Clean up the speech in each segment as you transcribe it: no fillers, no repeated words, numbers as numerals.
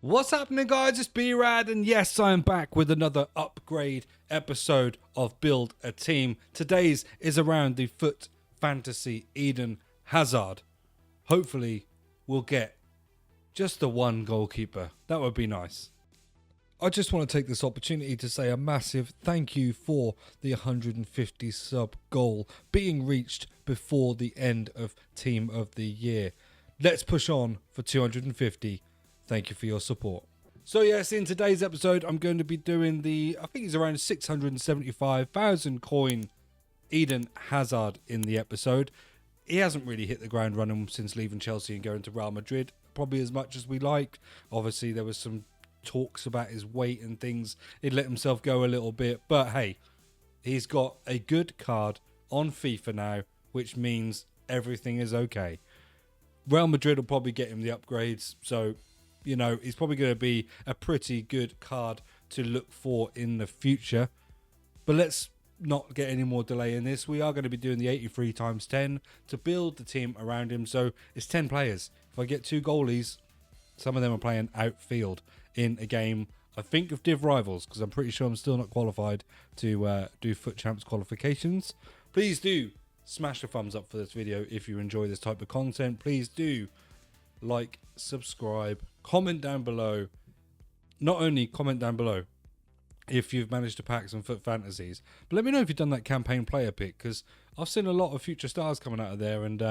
What's happening, guys? It's B-RAD, and yes, I am back with another upgrade episode of Build a Team. Today's is around the FUT Fantasy Eden Hazard. Hopefully, we'll get just the one goalkeeper. That would be nice. I just want to take this opportunity to say a massive thank you for the 150 sub goal being reached before the end of Team of the Year. Let's push on for 250. Thank you for your support. So yes, in today's episode, I'm going to be doing I think it's around 675,000 coin Eden Hazard in the episode. He hasn't really hit the ground running since leaving Chelsea and going to Real Madrid, probably as much as we liked. Obviously, there was some talks about his weight and things. He'd let himself go a little bit, but hey, he's got a good card on FIFA now, which means everything is okay. Real Madrid will probably get him the upgrades, so you know, it's probably going to be a pretty good card to look for in the future. But let's not get any more delay in this. We are going to be doing the 83 times 10 to build the team around him. So it's 10 players. If I get 2 goalies, some of them are playing outfield in a game, I think, of Div Rivals, because I'm pretty sure I'm still not qualified to do FUT Champs qualifications. Please do smash the thumbs up for this video if you enjoy this type of content. Please do like, subscribe, comment down below. Not only comment down below if you've managed to pack some FUT Fantasies, but let me know if you've done that campaign player pick, because I've seen a lot of future stars coming out of there, and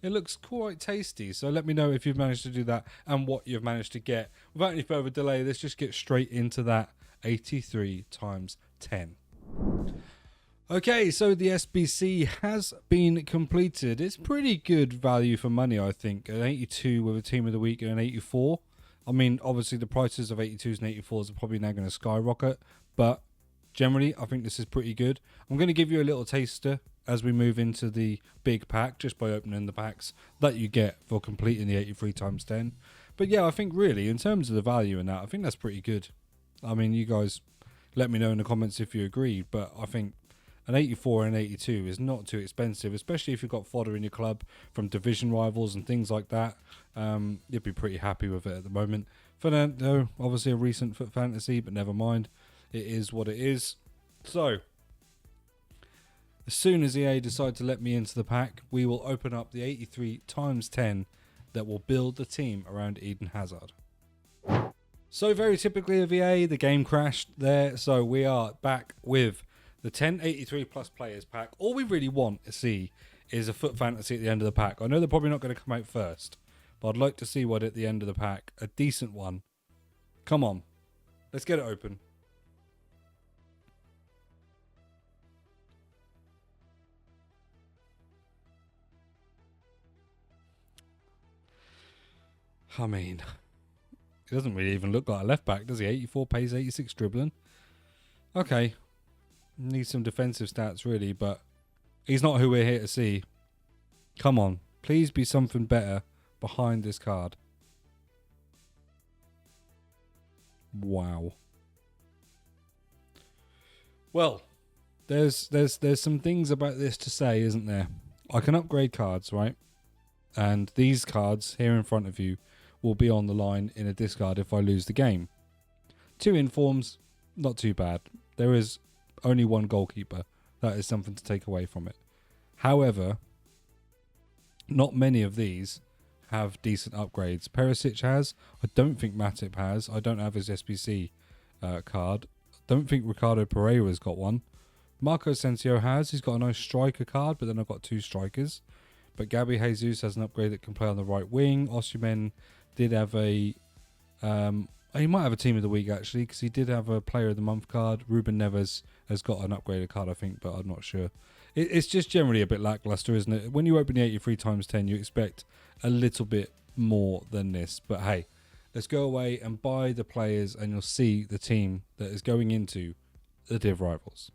it looks quite tasty. So let me know if you've managed to do that and what you've managed to get. Without any further delay, let's just get straight into that 83 times 10. Okay, so the SBC has been completed. It's pretty good value for money, I think. An 82 with a team of the week and an 84. I mean, obviously the prices of 82s and 84s are probably now going to skyrocket, but generally I think this is pretty good. I'm going to give you a little taster as we move into the big pack, just by opening the packs that you get for completing the 83 times 10. But yeah, I think really, in terms of the value in that, I think that's pretty good. I mean, you guys let me know in the comments if you agree, but I think an 84 and an 82 is not too expensive, especially if you've got fodder in your club from division rivals and things like that. You'd be pretty happy with it at the moment. Fernando, obviously a recent FUT Fantasy, but never mind. It is what it is. So, as soon as EA decide to let me into the pack, we will open up the 83 times 10 that will build the team around Eden Hazard. So very typically of EA, the game crashed there. So we are back with the 1083 plus players pack. All we really want to see is a FUT Fantasy at the end of the pack. I know they're probably not going to come out first, but I'd like to see one at the end of the pack. A decent one. Come on. Let's get it open. I mean, it doesn't really even look like a left back, does he? 84 pace, 86 dribbling. Okay. Needs some defensive stats, really, but he's not who we're here to see. Come on. Please be something better behind this card. Wow. Well, there's some things about this to say, isn't there? I can upgrade cards, right? And these cards here in front of you will be on the line in a discard if I lose the game. 2 informs, not too bad. There is only one goalkeeper. That is something to take away from it. However, not many of these have decent upgrades. Perisic has. I don't think Matip has. I don't have his SBC card. Don't think Ricardo Pereira's got one. Marco Asensio has. He's got a nice striker card, but then I've got 2 strikers. But Gabby Jesus has an upgrade that can play on the right wing. Osimhen did have a... he might have a team of the week, actually, because he did have a player of the month card. Ruben Neves has got an upgraded card, I think, but I'm not sure. It's just generally a bit lackluster, isn't it? When you open the 83 times 10, you expect a little bit more than this. But hey, let's go away and buy the players, and you'll see the team that is going into the Div Rivals.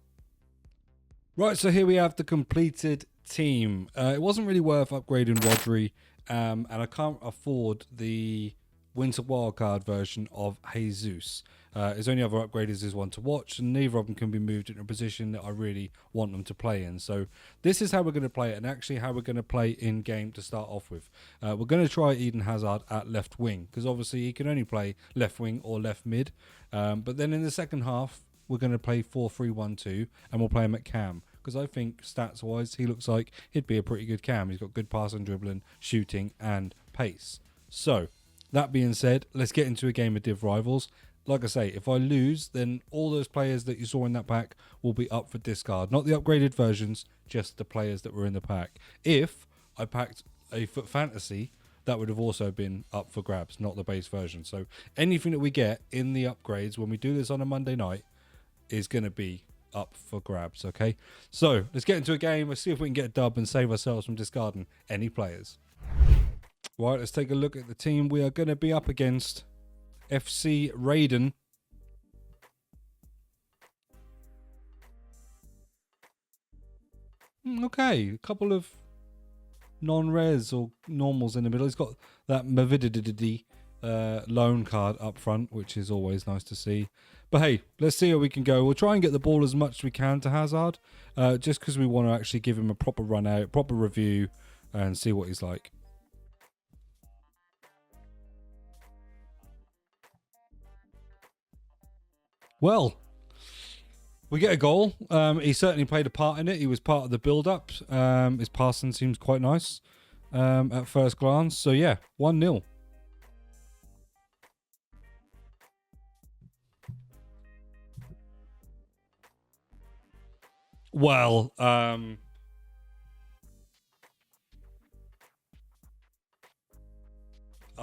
Right, so here we have the completed team. It wasn't really worth upgrading Rodri, and I can't afford the winter wildcard version of Jesus. His only other upgrade is his one to watch, and neither of them can be moved into a position that I really want them to play in. So this is how we're going to play it, and actually how we're going to play in game to start off with. We're going to try Eden Hazard at left wing, because obviously he can only play left wing or left mid. But then in the second half, we're going to play 4-3-1-2, and we'll play him at cam, because I think stats wise he looks like he'd be a pretty good cam. He's got good passing, dribbling, shooting and pace. So that being said, let's get into a game of Div Rivals. Like I say, if I lose, then all those players that you saw in that pack will be up for discard. Not the upgraded versions, just the players that were in the pack. If I packed a FUT Fantasy, that would have also been up for grabs, not the base version. So anything that we get in the upgrades when we do this on a Monday night is going to be up for grabs, okay? So let's get into a game. Let's see if we can get a dub and save ourselves from discarding any players. Right, let's take a look at the team we are going to be up against. FC Raiden. Okay, a couple of non-res or normals in the middle. He's got that Mavididity loan card up front, which is always nice to see. But hey, let's see how we can go. We'll try and get the ball as much as we can to Hazard, just because we want to actually give him a proper run out, proper review, and see what he's like. Well, we get a goal. He certainly played a part in it. He was part of the build-up. His passing seems quite nice at first glance. So yeah, 1-0. Well, I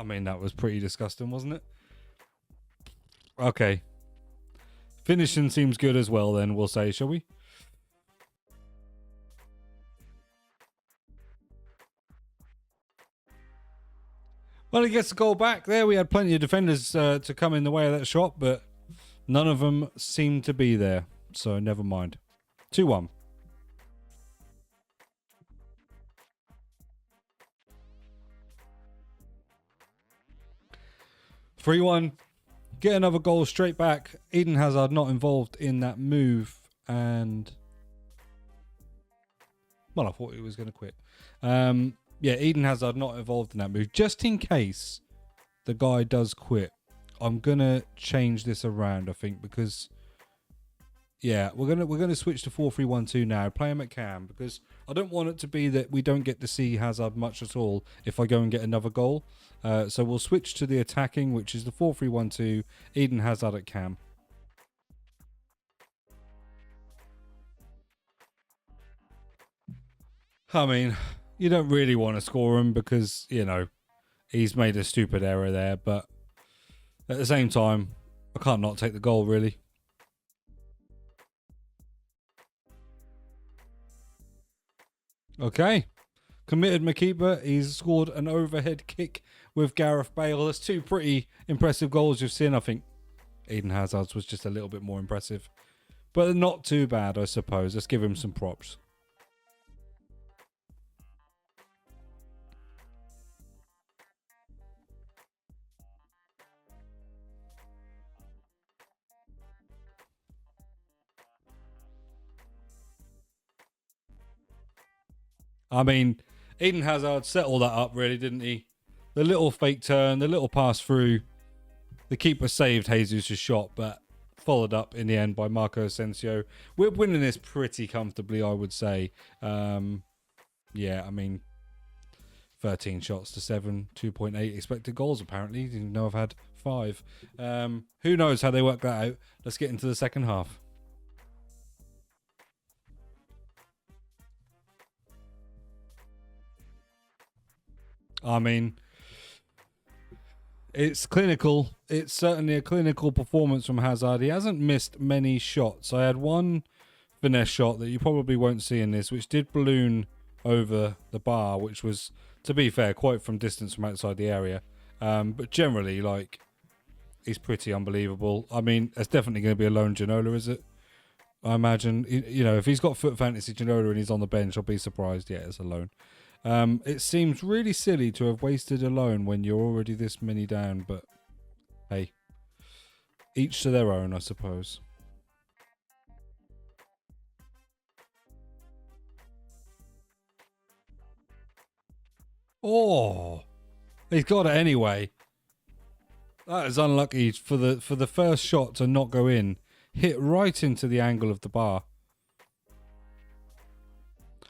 mean, that was pretty disgusting, wasn't it? Okay. Finishing seems good as well, then, we'll say, shall we? Well, he gets the goal back there. We had plenty of defenders to come in the way of that shot, but none of them seemed to be there. So, never mind. 2-1. (3-1). Get another goal straight back. Eden Hazard not involved in that move. And, well, I thought he was going to quit. Yeah, Eden Hazard not involved in that move. Just in case the guy does quit, I'm going to change this around, I think, because, yeah, we're gonna switch to 4-3-1-2 now. Play him at cam, because I don't want it to be that we don't get to see Hazard much at all if I go and get another goal. So we'll switch to the attacking, which is the 4-3-1-2, Eden Hazard at cam. I mean, you don't really want to score him because, you know, he's made a stupid error there, but at the same time, I can't not take the goal, really. Okay. Committed Makeeper. He's scored an overhead kick with Gareth Bale. That's two pretty impressive goals you've seen. I think Eden Hazard's was just a little bit more impressive. But not too bad, I suppose. Let's give him some props. I mean, Eden Hazard set all that up, really, didn't he? The little fake turn, the little pass through. The keeper saved Jesus' shot, but followed up in the end by Marco Asensio. We're winning this pretty comfortably, I would say. Yeah, I mean, 13 shots to 7, 2.8 expected goals, apparently. Didn't know I've had 5. Who knows how they work that out? Let's get into the second half. I mean, it's clinical. It's certainly a clinical performance from Hazard. He hasn't missed many shots. I had one finesse shot that you probably won't see in this, which did balloon over the bar, which was, to be fair, quite from distance from outside the area. But generally, like, he's pretty unbelievable. I mean, it's definitely going to be a lone Ginola, is it? I imagine, you know, if he's got FUT Fantasy Ginola and he's on the bench, I'll be surprised. Yeah, it's a loan. It seems really silly to have wasted a loan when you're already this many down, but hey, each to their own, I suppose. Oh, he's got it anyway. That is unlucky for the first shot to not go in. Hit right into the angle of the bar.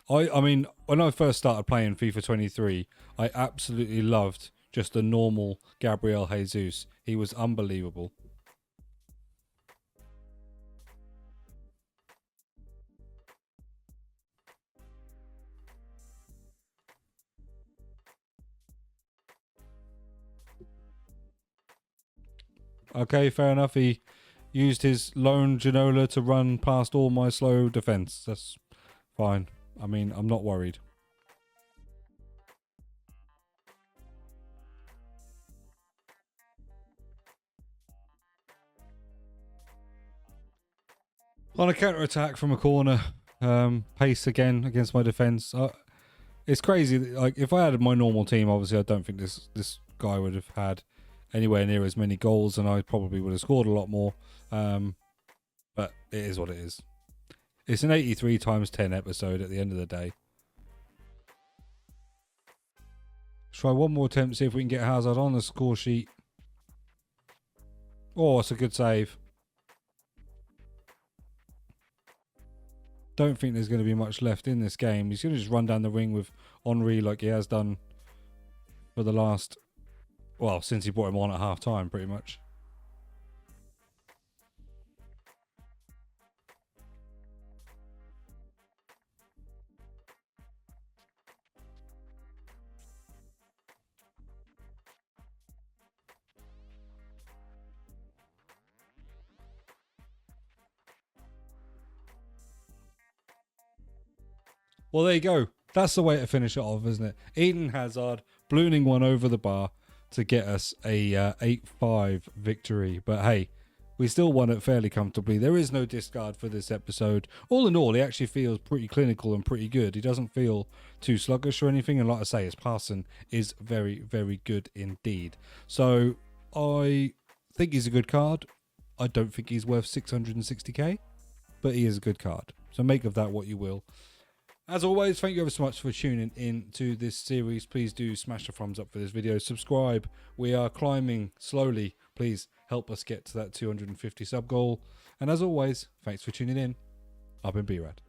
I mean, when I first started playing FIFA 23, I absolutely loved just the normal Gabriel Jesus. He was unbelievable. Okay, fair enough. He used his lone Ginola to run past all my slow defence. That's fine. I mean, I'm not worried. On a counter-attack from a corner, pace again against my defence. It's crazy. Like, if I had my normal team, obviously I don't think this guy would have had anywhere near as many goals, and I probably would have scored a lot more. But it is what it is. It's an 83 times 10 episode at the end of the day. Let's try one more attempt, see if we can get Hazard on the score sheet. Oh, it's a good save. Don't think there's going to be much left in this game. He's going to just run down the ring with Henry like he has done for the last, well, since he brought him on at half time, pretty much. Well, there you go. That's the way to finish it off, isn't it? Eden Hazard ballooning one over the bar to get us a 8-5 victory. But hey, we still won it fairly comfortably. There is no discard for this episode. All in all, he actually feels pretty clinical and pretty good. He doesn't feel too sluggish or anything. And like I say, his passing is very, very good indeed. So I think he's a good card. I don't think he's worth 660k, but he is a good card. So make of that what you will. As always, thank you ever so much for tuning in to this series. Please do smash the thumbs up for this video. Subscribe. We are climbing slowly. Please help us get to that 250 sub goal. And as always, thanks for tuning in. I've been B-RAD.